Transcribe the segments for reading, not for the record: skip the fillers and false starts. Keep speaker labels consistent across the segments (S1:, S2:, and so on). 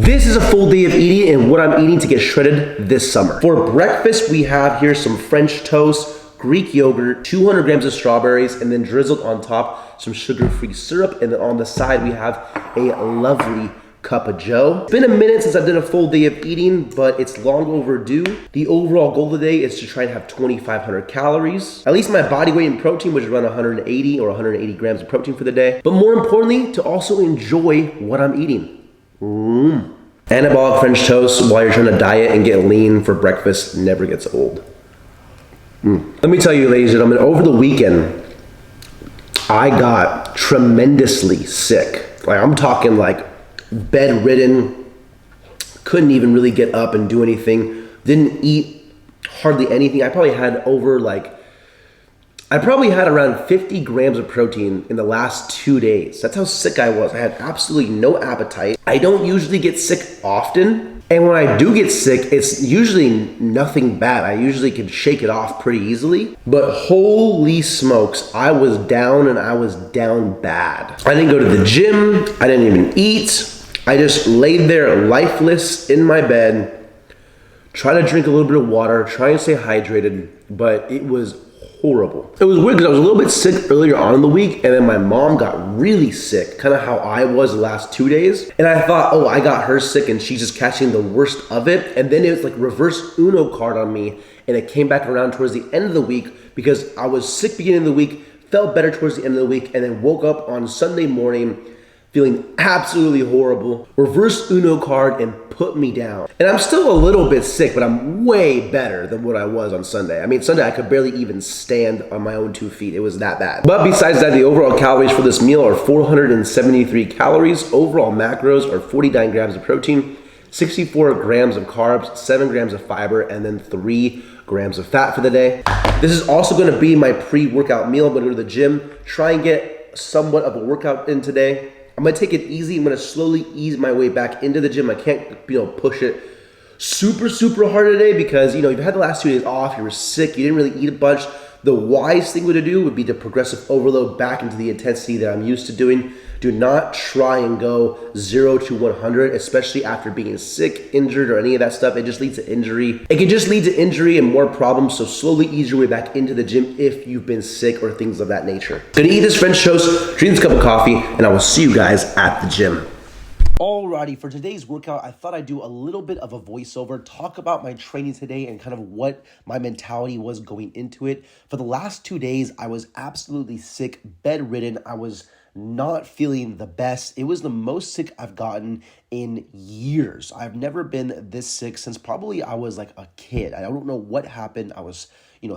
S1: This is a full day of eating and what I'm eating to get shredded this summer. For breakfast, we have here some French toast, Greek yogurt, 200 grams of strawberries, and then drizzled on top some sugar-free syrup. And then on the side, we have a lovely cup of joe. It's been a minute since I've done a full day of eating, but it's long overdue. The overall goal today is to try and have 2,500 calories, at least my body weight in protein, which is around 180 or 180 grams of protein for the day. But more importantly, to also enjoy what I'm eating. Anabolic French toast while you're trying to diet and get lean for breakfast never gets old. Let me tell you, ladies and gentlemen, over the weekend, I got tremendously sick. Like, I'm talking like bedridden, couldn't even really get up and do anything, didn't eat hardly anything. I probably had around 50 grams of protein in the last 2 days. That's how sick I was. I had absolutely no appetite. I don't usually get sick often. And when I do get sick, it's usually nothing bad. I usually can shake it off pretty easily. But holy smokes, I was down and I was down bad. I didn't go to the gym. I didn't even eat. I just laid there lifeless in my bed, trying to drink a little bit of water, trying to stay hydrated, but it was horrible. It was weird because I was a little bit sick earlier on in the week, and then my mom got really sick, kind of how I was the last 2 days. And I thought, oh, I got her sick and she's just catching the worst of it. And then it was like reverse Uno card on me, and it came back around towards the end of the week because I was sick beginning of the week, felt better towards the end of the week, and then woke up on Sunday morning feeling absolutely horrible, reverse Uno card and put me down. And I'm still a little bit sick, but I'm way better than what I was on Sunday. I mean, Sunday I could barely even stand on my own 2 feet. It was that bad. But besides that, the overall calories for this meal are 473 calories. Overall macros are 49 grams of protein, 64 grams of carbs, 7 grams of fiber, and then 3 grams of fat for the day. This is also gonna be my pre-workout meal. I'm gonna go to the gym, try and get somewhat of a workout in today. I'm gonna take it easy. I'm gonna slowly ease my way back into the gym. I can't, push it super hard today because, you've had the last 2 days off, you were sick, you didn't really eat a bunch. The wise thing to do would be to progressive overload back into the intensity that I'm used to doing. Do not try and go 0 to 100, especially after being sick, injured, or any of that stuff. It just leads to injury. It can just lead to injury and more problems, so slowly ease your way back into the gym if you've been sick or things of that nature. Gonna eat this French toast, drink this cup of coffee, and I will see you guys at the gym. Alrighty, for today's workout, I thought I'd do a little bit of a voiceover, talk about my training today and kind of what my mentality was going into it. For the last 2 days, I was absolutely sick, bedridden. I was not feeling the best. It was the most sick I've gotten in years. I've never been this sick since probably I was like a kid. I don't know what happened. I was,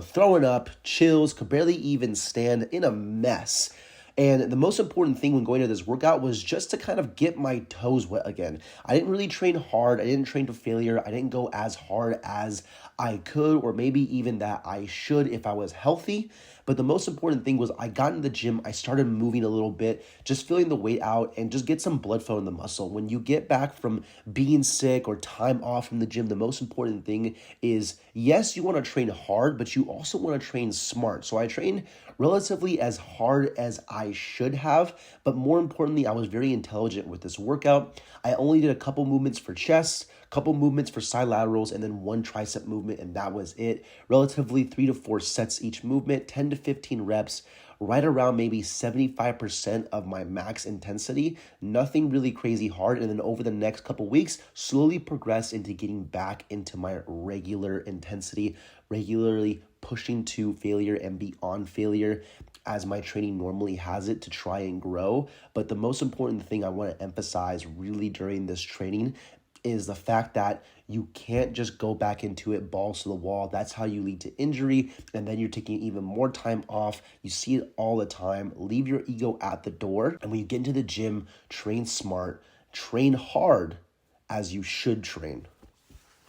S1: throwing up, chills, could barely even stand, in a mess. And the most important thing when going to this workout was just to kind of get my toes wet again. I didn't really train hard. I didn't train to failure. I didn't go as hard as I could, or maybe even that I should if I was healthy. But the most important thing was I got in the gym, I started moving a little bit, just feeling the weight out and just get some blood flow in the muscle. When you get back from being sick or time off from the gym, the most important thing is, yes, you want to train hard, but you also want to train smart. So I trained relatively as hard as I should have, but more importantly, I was very intelligent with this workout. I only did a couple movements for chest, couple movements for side laterals, and then 1 tricep movement, and that was it. Relatively 3 to 4 sets each movement, 10 to 15 reps, right around maybe 75% of my max intensity. Nothing really crazy hard. And then over the next couple weeks, slowly progress into getting back into my regular intensity, regularly pushing to failure and beyond failure as my training normally has it, to try and grow. But the most important thing I want to emphasize really during this training is the fact that you can't just go back into it balls to the wall. That's how you lead to injury, and then you're taking even more time off. You see it all the time. Leave your ego at the door, and when you get into the gym, train smart, train hard as you should train.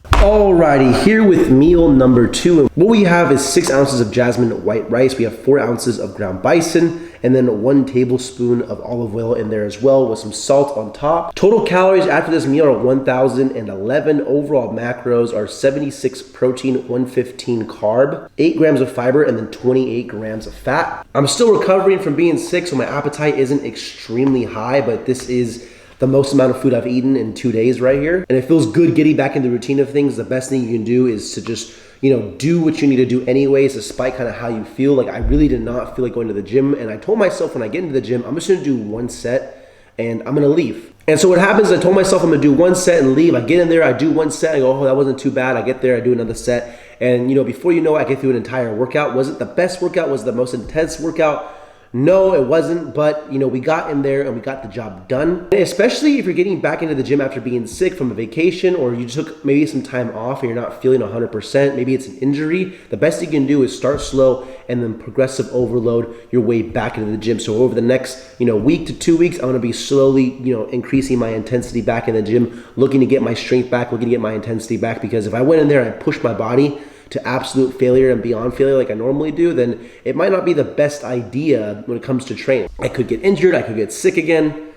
S1: Alrighty, here with meal number 2. What we have is 6 ounces of jasmine white rice. We have 4 ounces of ground bison, and then 1 tablespoon of olive oil in there as well, with some salt on top. Total calories after this meal are 1,011. Overall macros are 76 protein, 115 carb, 8 grams of fiber, and then 28 grams of fat. I'm still recovering from being sick, so my appetite isn't extremely high, but this is the most amount of food I've eaten in 2 days right here. And it feels good getting back in the routine of things. The best thing you can do is to just, do what you need to do anyways, despite kind of how you feel. Like, I really did not feel like going to the gym. And I told myself when I get into the gym, I'm just gonna do 1 set and I'm gonna leave. And so what happens, I told myself I'm gonna do 1 set and leave. I get in there, I do 1 set, I go, oh, that wasn't too bad. I get there, I do another set. And before you know it, I get through an entire workout. Was it the best workout? Was it the most intense workout? No, it wasn't, but we got in there and we got the job done. And especially if you're getting back into the gym after being sick from a vacation, or you took maybe some time off and you're not feeling 100%, maybe it's an injury, the best you can do is start slow and then progressive overload your way back into the gym. So over the next, week to 2 weeks, I'm gonna be slowly, increasing my intensity back in the gym, looking to get my strength back, looking to get my intensity back, because if I went in there and I pushed my body to absolute failure and beyond failure like I normally do, then it might not be the best idea when it comes to training. I could get injured, I could get sick again.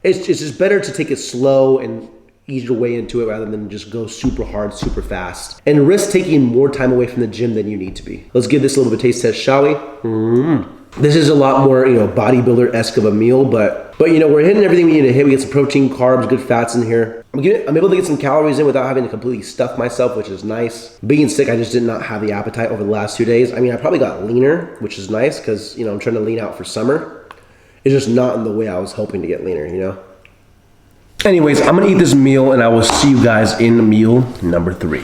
S1: It's just better to take it slow and ease your way into it rather than just go super hard, super fast, and risk taking more time away from the gym than you need to be. Let's give this a little bit of a taste test, shall we? This is a lot more, bodybuilder-esque of a meal, but we're hitting everything we need to hit. We get some protein, carbs, good fats in here. I'm able to get some calories in without having to completely stuff myself, which is nice. Being sick, I just did not have the appetite over the last 2 days. I probably got leaner, which is nice because, I'm trying to lean out for summer. It's just not in the way I was hoping to get leaner, Anyways, I'm gonna eat this meal and I will see you guys in meal number 3.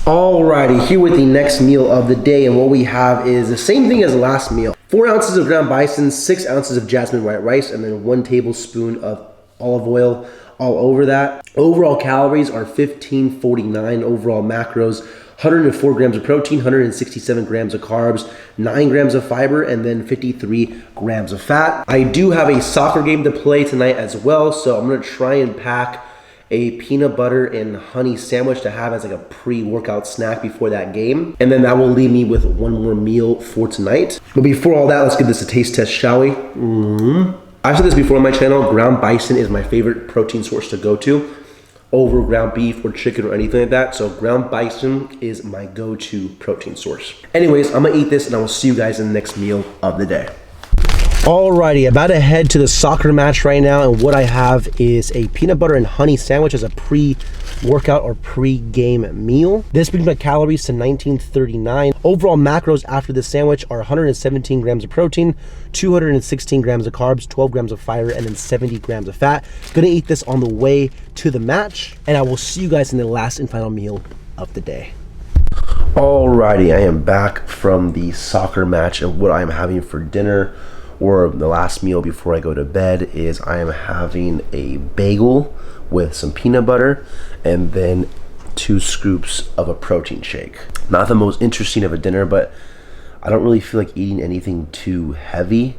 S1: Alrighty, here with the next meal of the day, and what we have is the same thing as the last meal. 4 ounces of ground bison, 6 ounces of jasmine white rice, and then 1 tablespoon of olive oil all over that. Overall calories are 1549. Overall macros, 104 grams of protein, 167 grams of carbs, 9 grams of fiber, and then 53 grams of fat. I do have a soccer game to play tonight as well, so I'm gonna try and pack a peanut butter and honey sandwich to have as like a pre-workout snack before that game. And then that will leave me with 1 more meal for tonight. But before all that, let's give this a taste test, shall we? I've said this before on my channel, ground bison is my favorite protein source to go to over ground beef or chicken or anything like that. So ground bison is my go-to protein source. Anyways, I'm gonna eat this and I will see you guys in the next meal of the day. Alrighty, about to head to the soccer match right now, and what I have is a peanut butter and honey sandwich as a pre-workout or pre-game meal. This brings my calories to 1939. Overall macros after this sandwich are 117 grams of protein, 216 grams of carbs, 12 grams of fiber, and then 70 grams of fat. Gonna eat this on the way to the match, and I will see you guys in the last and final meal of the day. Alrighty, I am back from the soccer match, and what I am having for dinner, or the last meal before I go to bed, is I am having a bagel with some peanut butter and then 2 scoops of a protein shake. Not the most interesting of a dinner, but I don't really feel like eating anything too heavy,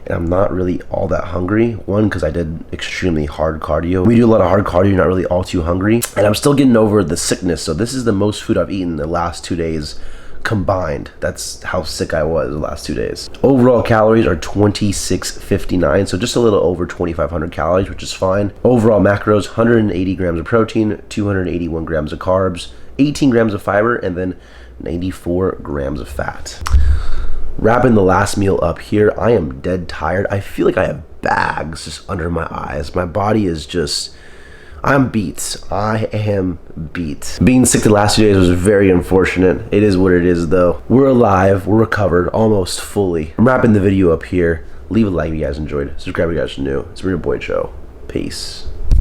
S1: and I'm not really all that hungry. One, because I did extremely hard cardio. When you do a lot of hard cardio, you're not really all too hungry, and I'm still getting over the sickness, so this is the most food I've eaten in the last 2 days combined. That's how sick I was the last 2 days. Overall calories are 2659, so just a little over 2500 calories, which is fine. Overall macros, 180 grams of protein, 281 grams of carbs, 18 grams of fiber, and then 94 grams of fat. Wrapping the last meal up here, I am dead tired. I feel like I have bags just under my eyes. My body is just, I'm beat. I am beat. Being sick the last 2 days was very unfortunate. It is what it is though. We're alive, we're recovered almost fully. I'm wrapping the video up here. Leave a like if you guys enjoyed. Subscribe if you guys are new. It's been your boy Joe. Peace.